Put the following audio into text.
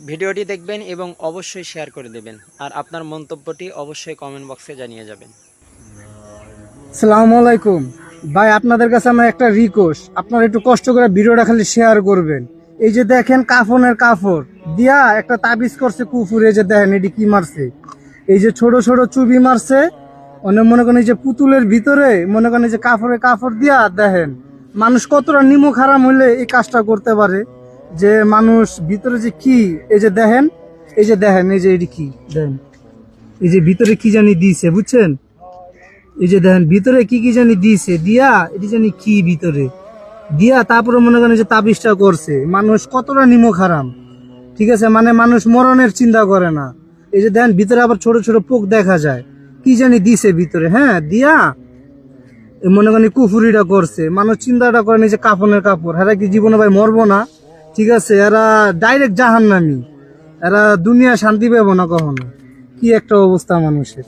ভিডিওটি দেখবেন এবং অবশ্যই শেয়ার করে দেবেন। আর আপনার মন্তব্যটি অবশ্যই কমেন্ট বক্সে জানিয়ে যাবেন। আসসালামু আলাইকুম ভাই, আপনাদের কাছে আমার একটা রিকোয়েস্ট, আপনারা একটু কষ্ট করে ভিডিওটা খালি শেয়ার করবেন। এই যে দেখেন কাফনের কাপড় দিয়া একটা তাবিজ করছে কুফুর, এই যে দেখেন এটি কি মারছে, এই যে ছোট ছোট চুবি মারছে। অনেক মনে করেন এই যে পুতুলের ভিতরে মনে করেন এই যে কাপড় দিয়া দেখেন মানুষ কতটা নিমুখ হারাম হইলে এই কাজটা করতে পারে। যে মানুষ ভিতরে যে কি, এই যে দেখেন, এই যে দেখেন, এই যে এটি কি দেখেন, এই যে ভিতরে কি জানি দিয়েছে বুঝছেন, এই যে দেখেন ভিতরে কি কি জানি দিয়েছে, দিয়া এটি জানি কি ভিতরে দিয়া তারপরে মনে করেন যে তাবিজটা করছে। মানুষ কতটা নিমক হারাম, ঠিক আছে, মানে মানুষ মরণের চিন্তা করে না। এই যে দেখেন ভিতরে আবার ছোট ছোট পোক দেখা যায়, কি জানি দিছে ভিতরে, হ্যাঁ দিয়া মনে করেন কুফুরিটা করছে। মানুষ চিন্তাটা করেন এই যে কাফনের কাপড়, এরা কি জীবনে ভাই মরবো না, ঠিক আছে, এরা ডাইরেক্ট জাহান্নামী, এরা দুনিয়া শান্তি পাবো না কখনো। কি একটা অবস্থা মানুষের।